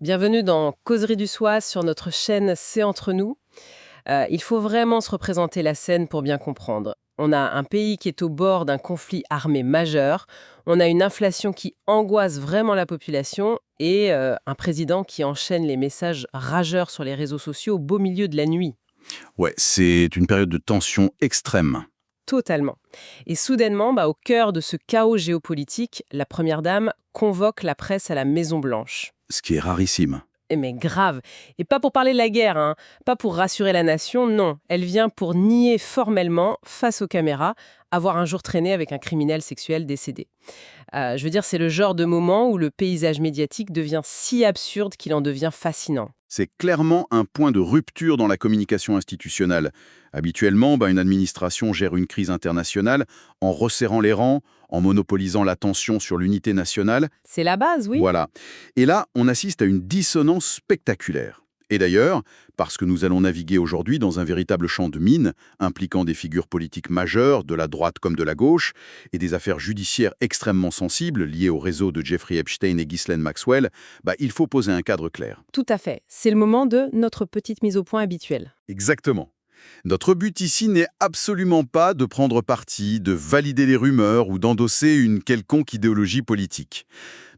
Bienvenue dans Causerie du Soir sur notre chaîne C'est entre nous. Il faut vraiment se représenter la scène pour bien comprendre. On a un pays qui est au bord d'un conflit armé majeur, on a une inflation qui angoisse vraiment la population et un président qui enchaîne les messages rageurs sur les réseaux sociaux au beau milieu de la nuit. Ouais, c'est une période de tension extrême. Totalement. Et soudainement, au cœur de ce chaos géopolitique, la Première Dame convoque la presse à la Maison-Blanche. Ce qui est rarissime. Mais grave. Et pas pour parler de la guerre, hein. Pas pour rassurer la nation, non. Elle vient pour nier formellement, face aux caméras, avoir un jour traîné avec un criminel sexuel décédé. Je veux dire, c'est le genre de moment où le paysage médiatique devient si absurde qu'il en devient fascinant. C'est clairement un point de rupture dans la communication institutionnelle. Habituellement, une administration gère une crise internationale en resserrant les rangs, en monopolisant l'attention sur l'unité nationale. C'est la base, oui. Voilà. Et là, on assiste à une dissonance spectaculaire. Et d'ailleurs, parce que nous allons naviguer aujourd'hui dans un véritable champ de mine, impliquant des figures politiques majeures, de la droite comme de la gauche, et des affaires judiciaires extrêmement sensibles liées au réseau de Jeffrey Epstein et Ghislaine Maxwell, il faut poser un cadre clair. Tout à fait. C'est le moment de notre petite mise au point habituelle. Exactement. Notre but ici n'est absolument pas de prendre parti, de valider les rumeurs ou d'endosser une quelconque idéologie politique.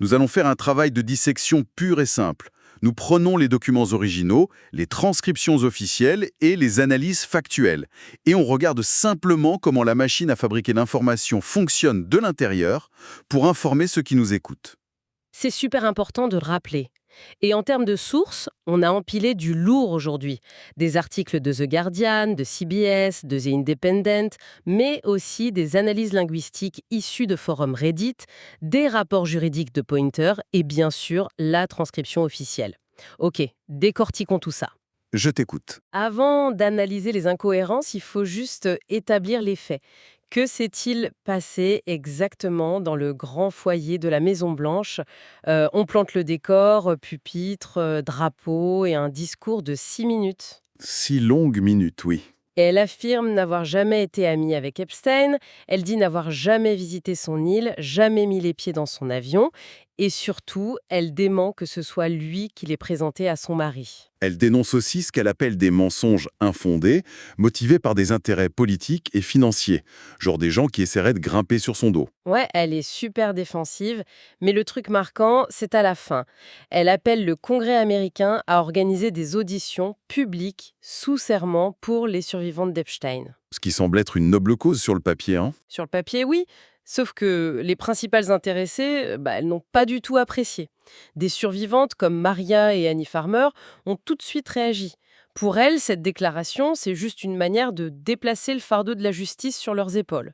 Nous allons faire un travail de dissection pur et simple. Nous prenons les documents originaux, les transcriptions officielles et les analyses factuelles. Et on regarde simplement comment la machine à fabriquer l'information fonctionne de l'intérieur pour informer ceux qui nous écoutent. C'est super important de le rappeler. Et en termes de sources, on a empilé du lourd aujourd'hui. Des articles de The Guardian, de CBS, de The Independent, mais aussi des analyses linguistiques issues de forums Reddit, des rapports juridiques de Pointer et bien sûr la transcription officielle. Ok, décortiquons tout ça. Je t'écoute. Avant d'analyser les incohérences, il faut juste établir les faits. Que s'est-il passé exactement dans le grand foyer de la Maison-Blanche? On plante le décor, pupitre, drapeau et un discours de 6 minutes. 6 longues minutes, oui. Et elle affirme n'avoir jamais été amie avec Epstein, elle dit n'avoir jamais visité son île, jamais mis les pieds dans son avion, et surtout, elle dément que ce soit lui qui l'ait présenté à son mari. Elle dénonce aussi ce qu'elle appelle des mensonges infondés, motivés par des intérêts politiques et financiers, genre des gens qui essaieraient de grimper sur son dos. Ouais, elle est super défensive, mais le truc marquant, c'est à la fin. Elle appelle le Congrès américain à organiser des auditions publiques sous serment pour les survivantes d'Epstein. Ce qui semble être une noble cause sur le papier, hein. Sur le papier, oui, sauf que les principales intéressées, elles n'ont pas du tout apprécié. Des survivantes comme Maria et Annie Farmer ont tout de suite réagi. Pour elles, cette déclaration, c'est juste une manière de déplacer le fardeau de la justice sur leurs épaules.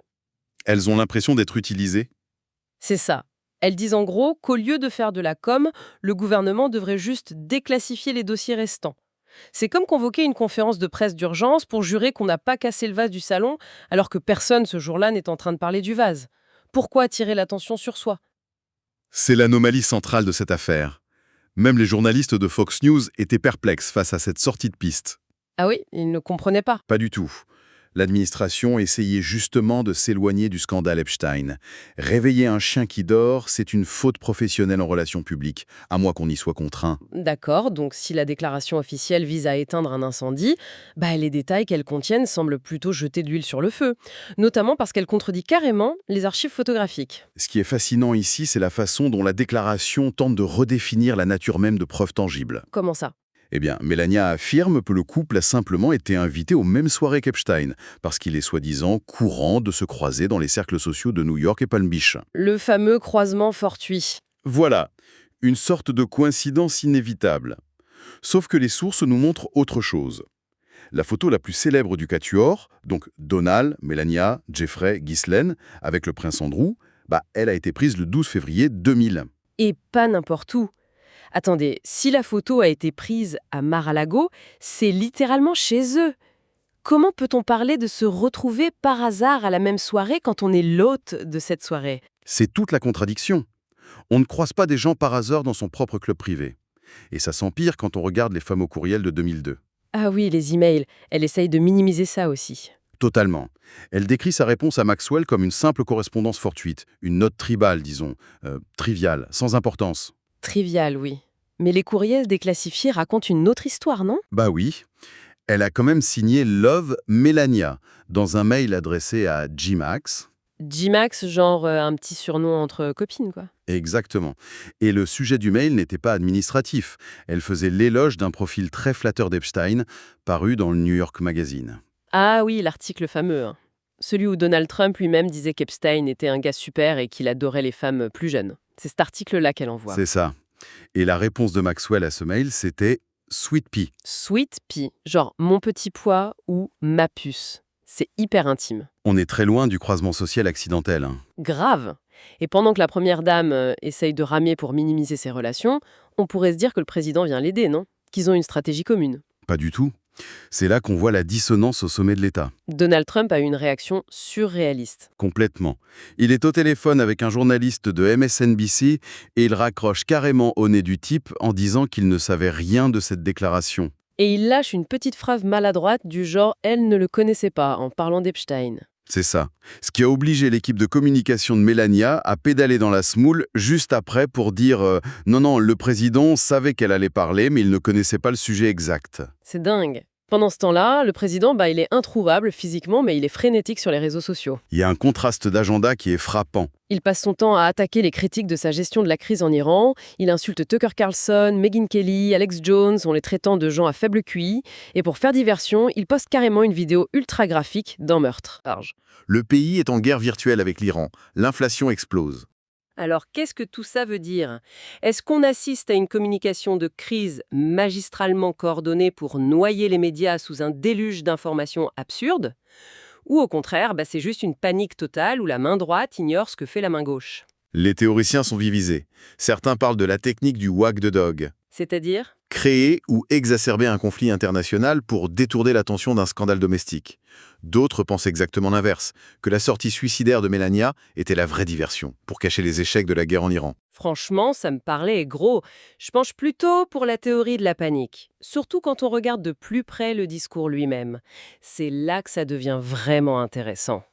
Elles ont l'impression d'être utilisées. C'est ça. Elles disent en gros qu'au lieu de faire de la com, le gouvernement devrait juste déclassifier les dossiers restants. C'est comme convoquer une conférence de presse d'urgence pour jurer qu'on n'a pas cassé le vase du salon alors que personne ce jour-là n'est en train de parler du vase. Pourquoi attirer l'attention sur soi? C'est l'anomalie centrale de cette affaire. Même les journalistes de Fox News étaient perplexes face à cette sortie de piste. Ah oui, ils ne comprenaient pas. Pas du tout. L'administration essayait justement de s'éloigner du scandale Epstein. Réveiller un chien qui dort, c'est une faute professionnelle en relations publiques, à moins qu'on y soit contraint. D'accord, donc si la déclaration officielle vise à éteindre un incendie, les détails qu'elle contiennent semblent plutôt jeter de l'huile sur le feu, notamment parce qu'elle contredit carrément les archives photographiques. Ce qui est fascinant ici, c'est la façon dont la déclaration tente de redéfinir la nature même de preuves tangibles. Comment ça? Eh bien, Melania affirme que le couple a simplement été invité aux mêmes soirées qu'Epstein, parce qu'il est soi-disant courant de se croiser dans les cercles sociaux de New York et Palm Beach. Le fameux croisement fortuit. Voilà, une sorte de coïncidence inévitable. Sauf que les sources nous montrent autre chose. La photo la plus célèbre du quatuor, donc Donald, Melania, Jeffrey, Ghislaine, avec le prince Andrew, elle a été prise le 12 février 2000. Et pas n'importe où. Attendez, si la photo a été prise à Mar-a-Lago, c'est littéralement chez eux. Comment peut-on parler de se retrouver par hasard à la même soirée quand on est l'hôte de cette soirée? C'est toute la contradiction. On ne croise pas des gens par hasard dans son propre club privé. Et ça s'empire quand on regarde les fameux courriels de 2002. Ah oui, les emails. Elle essaye de minimiser ça aussi. Totalement. Elle décrit sa réponse à Maxwell comme une simple correspondance fortuite, une note tribale, disons, triviale, sans importance. Trivial, oui. Mais les courriels déclassifiés racontent une autre histoire, non? Bah oui, elle a quand même signé Love Melania dans un mail adressé à G-Max. G-Max, genre un petit surnom entre copines, quoi. Exactement. Et le sujet du mail n'était pas administratif. Elle faisait l'éloge d'un profil très flatteur d'Epstein, paru dans le New York Magazine. Ah oui, l'article fameux, hein. Celui où Donald Trump lui-même disait qu'Epstein était un gars super et qu'il adorait les femmes plus jeunes. C'est cet article-là qu'elle envoie. C'est ça. Et la réponse de Maxwell à ce mail, c'était Sweet Pea. Sweet Pea, genre mon petit pois ou ma puce. C'est hyper intime. On est très loin du croisement social accidentel, hein. Grave. Et pendant que la première dame essaye de ramer pour minimiser ses relations, on pourrait se dire que le président vient l'aider, non? Qu'ils ont une stratégie commune. Pas du tout. C'est là qu'on voit la dissonance au sommet de l'État. Donald Trump a eu une réaction surréaliste. Complètement. Il est au téléphone avec un journaliste de MSNBC et il raccroche carrément au nez du type en disant qu'il ne savait rien de cette déclaration. Et il lâche une petite phrase maladroite du genre « elle ne le connaissait pas » en parlant d'Epstein. C'est ça. Ce qui a obligé l'équipe de communication de Melania à pédaler dans la semoule juste après pour dire non, non, le président savait qu'elle allait parler, mais il ne connaissait pas le sujet exact. C'est dingue. Pendant ce temps-là, le président, il est introuvable physiquement, mais il est frénétique sur les réseaux sociaux. Il y a un contraste d'agenda qui est frappant. Il passe son temps à attaquer les critiques de sa gestion de la crise en Iran. Il insulte Tucker Carlson, Megyn Kelly, Alex Jones en les traitant de gens à faible QI. Et pour faire diversion, il poste carrément une vidéo ultra graphique d'un meurtre. Le pays est en guerre virtuelle avec l'Iran. L'inflation explose. Alors, qu'est-ce que tout ça veut dire? Est-ce qu'on assiste à une communication de crise magistralement coordonnée pour noyer les médias sous un déluge d'informations absurdes? Ou au contraire, c'est juste une panique totale où la main droite ignore ce que fait la main gauche? Les théoriciens sont divisés. Certains parlent de la technique du wag the dog. C'est-à-dire? Créer ou exacerber un conflit international pour détourner l'attention d'un scandale domestique. D'autres pensent exactement l'inverse, que la sortie suicidaire de Melania était la vraie diversion, pour cacher les échecs de la guerre en Iran. Franchement, ça me parlait gros. Je penche plutôt pour la théorie de la panique. Surtout quand on regarde de plus près le discours lui-même. C'est là que ça devient vraiment intéressant.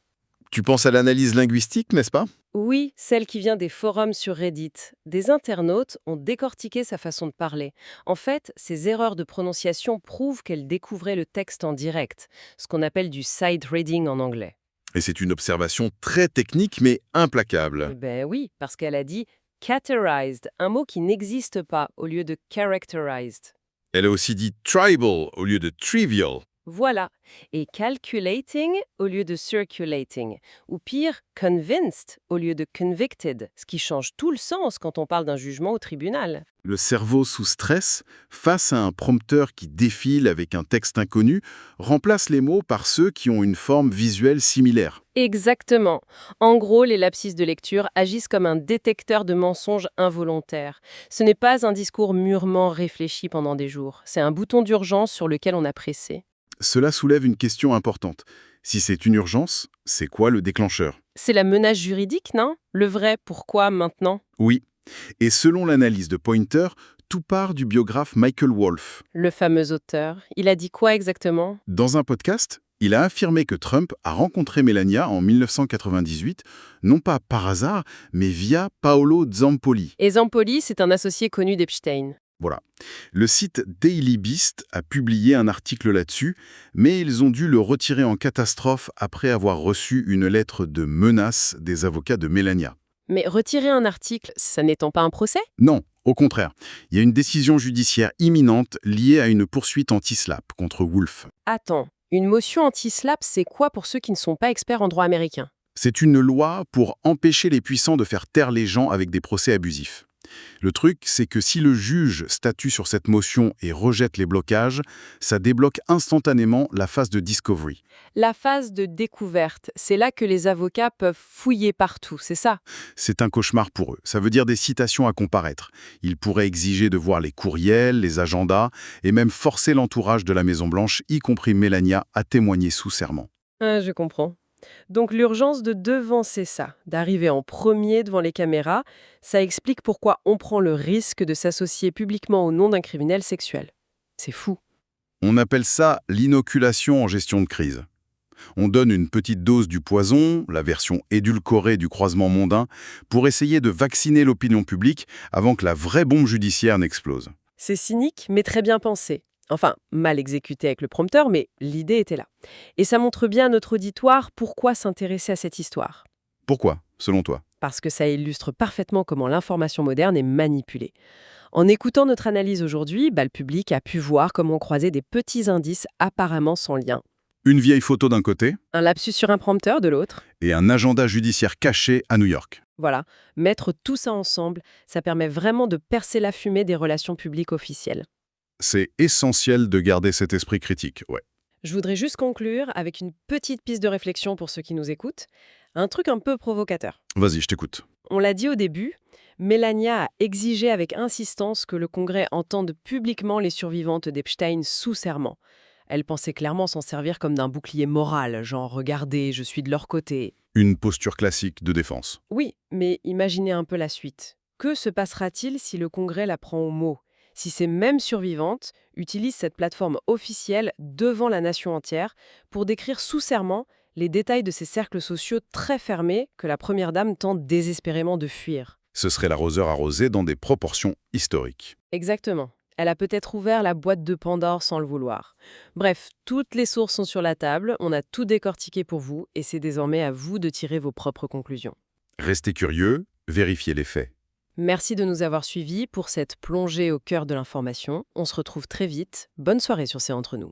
Tu penses à l'analyse linguistique, n'est-ce pas? Oui, celle qui vient des forums sur Reddit. Des internautes ont décortiqué sa façon de parler. En fait, ses erreurs de prononciation prouvent qu'elle découvrait le texte en direct, ce qu'on appelle du side reading en anglais. Et c'est une observation très technique mais implacable. Ben oui, parce qu'elle a dit categorized, un mot qui n'existe pas au lieu de characterized. Elle a aussi dit tribal au lieu de trivial. Voilà. Et calculating au lieu de circulating. Ou pire, convinced au lieu de convicted, ce qui change tout le sens quand on parle d'un jugement au tribunal. Le cerveau sous stress, face à un prompteur qui défile avec un texte inconnu, remplace les mots par ceux qui ont une forme visuelle similaire. Exactement. En gros, les lapsus de lecture agissent comme un détecteur de mensonges involontaires. Ce n'est pas un discours mûrement réfléchi pendant des jours. C'est un bouton d'urgence sur lequel on a pressé. Cela soulève une question importante. Si c'est une urgence, c'est quoi le déclencheur? C'est la menace juridique, non? Le vrai pourquoi maintenant? Oui. Et selon l'analyse de Pointer, tout part du biographe Michael Wolff. Le fameux auteur. Il a dit quoi exactement? Dans un podcast, il a affirmé que Trump a rencontré Melania en 1998, non pas par hasard, mais via Paolo Zampoli. Et Zampoli, c'est un associé connu d'Epstein. Voilà. Le site Daily Beast a publié un article là-dessus, mais ils ont dû le retirer en catastrophe après avoir reçu une lettre de menace des avocats de Melania. Mais retirer un article, ça n'étend pas un procès? Non, au contraire. Il y a une décision judiciaire imminente liée à une poursuite anti-SLAPP contre Wolff. Attends, une motion anti-SLAPP, c'est quoi pour ceux qui ne sont pas experts en droit américain? C'est une loi pour empêcher les puissants de faire taire les gens avec des procès abusifs. Le truc, c'est que si le juge statue sur cette motion et rejette les blocages, ça débloque instantanément la phase de discovery. La phase de découverte, c'est là que les avocats peuvent fouiller partout, c'est ça? C'est un cauchemar pour eux. Ça veut dire des citations à comparaître. Ils pourraient exiger de voir les courriels, les agendas, et même forcer l'entourage de la Maison-Blanche, y compris Melania, à témoigner sous serment. Ah, je comprends. Donc l'urgence de devancer ça, d'arriver en premier devant les caméras, ça explique pourquoi on prend le risque de s'associer publiquement au nom d'un criminel sexuel. C'est fou. On appelle ça l'inoculation en gestion de crise. On donne une petite dose du poison, la version édulcorée du croisement mondain, pour essayer de vacciner l'opinion publique avant que la vraie bombe judiciaire n'explose. C'est cynique, mais très bien pensé. Enfin, mal exécuté avec le prompteur, mais l'idée était là. Et ça montre bien à notre auditoire pourquoi s'intéresser à cette histoire. Pourquoi, selon toi? Parce que ça illustre parfaitement comment l'information moderne est manipulée. En écoutant notre analyse aujourd'hui, le public a pu voir comment on croisait des petits indices apparemment sans lien. Une vieille photo d'un côté Un lapsus sur un prompteur de l'autre. et un agenda judiciaire caché à New York. Voilà, mettre tout ça ensemble, ça permet vraiment de percer la fumée des relations publiques officielles. C'est essentiel de garder cet esprit critique, ouais. Je voudrais juste conclure avec une petite piste de réflexion pour ceux qui nous écoutent. Un truc un peu provocateur. Vas-y, je t'écoute. On l'a dit au début, Melania a exigé avec insistance que le Congrès entende publiquement les survivantes d'Epstein sous serment. Elle pensait clairement s'en servir comme d'un bouclier moral, genre « regardez, je suis de leur côté ». Une posture classique de défense. Oui, mais imaginez un peu la suite. Que se passera-t-il si le Congrès la prend au mot? Si ces mêmes survivantes utilisent cette plateforme officielle devant la nation entière pour décrire sous serment les détails de ces cercles sociaux très fermés que la Première Dame tente désespérément de fuir? Ce serait l'arroseur arrosé dans des proportions historiques. Exactement. Elle a peut-être ouvert la boîte de Pandore sans le vouloir. Bref, toutes les sources sont sur la table, on a tout décortiqué pour vous et c'est désormais à vous de tirer vos propres conclusions. Restez curieux, vérifiez les faits. Merci de nous avoir suivis pour cette plongée au cœur de l'information. On se retrouve très vite. Bonne soirée sur C'est entre nous.